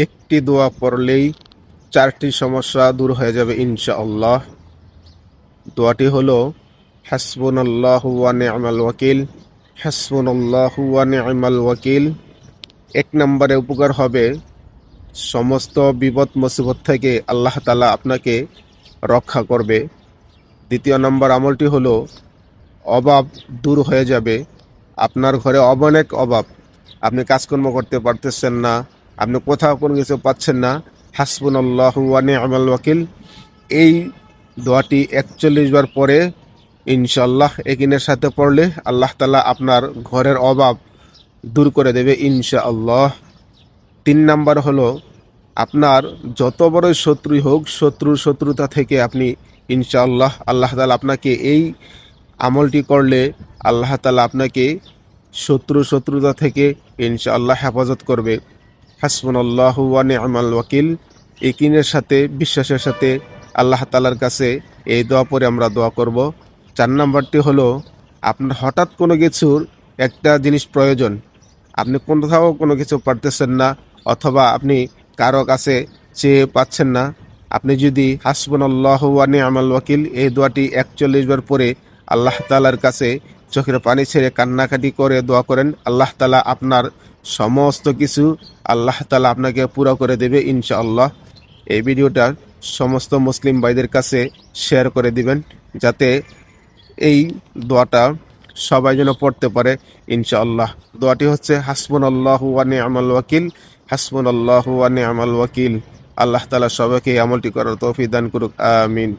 একটি দোয়া পড়লেই 4টি সমস্যা দূর হয়ে যাবে ইনশাআল্লাহ। দোয়াটি হলো হাসবুনাল্লাহু ওয়া নি'মাল ওয়াকিল, হাসবুনাল্লাহু ওয়া নি'মাল ওয়াকিল। 1 নম্বরে উপকার হবে সমস্ত বিপদ মুসিবত থেকে আল্লাহ তাআলা আপনাকে রক্ষা করবে। 2য় নম্বর আমলটি হলো অভাব দূর হয়ে যাবে। আপনার ঘরে অনেক অভাব, আপনি কাজকর্ম করতে পারতেছেন না, আপনি কোথাও কোনো কিছু পাচ্ছেন না, হাসবুনাল্লাহু ওয়া নি'মাল ওয়াকিল এই দোয়াটি 41 বার পরে ইনশাআল্লাহ একিনের সাথে পড়লে আল্লাহ তাআলা আপনার ঘরের অভাব দূর করে দেবে ইনশাআল্লাহ। 3 নাম্বার হলো আপনার যত বড় শত্রুই হোক, শত্রুতা থেকে আপনি ইনশাআল্লাহ আল্লাহ তাআলা আপনাকে এই আমলটি করলে আল্লাহ তাআলা আপনাকে শত্রুতা থেকে ইনশাআল্লাহ হেফাজত করবে। হাসবুনাল্লাহু ওয়া নি'মাল ওয়াকিল ইকিনের সাথে, বিশ্বাসের সাথে আল্লাহ তাআলার কাছে এই দোয়া পরে আমরা দোয়া করব। 4 নাম্বারটি হলো আপনার হঠাৎ কোনো কিছুর একটা জিনিস প্রয়োজন, আপনি কোথাও কোনো কিছু পারতেছেন না, অথবা আপনি কারো কাছে চেয়ে পাচ্ছেন না, আপনি যদি হাসবুনাল্লাহু ওয়া নি'মাল ওয়াকিল এই দোয়াটি 41 বার পরে আল্লাহ তাআলার কাছে চোখের পানি ছেড়ে কান্নাকাটি করে দোয়া করেন, আল্লাহ তাআলা আপনার সমস্ত কিছু আল্লাহ তাআলা আপনাকে পুরো করে দেবে ইনশাআল্লাহ। এই ভিডিওটা সমস্ত মুসলিম ভাইদের কাছে শেয়ার করে দিবেন, যাতে এই দোয়াটা সবাই যেন পড়তে পারে ইনশাআল্লাহ। দোয়াটি হচ্ছে হাসবুনাল্লাহু ওয়া নি'মাল ওয়াকিল, হাসবুনাল্লাহু ওয়া নি'মাল ওয়াকিল। আল্লাহ তাআলা সবাইকে এই আমলটি করার তৌফিক দান করুক, আমিন।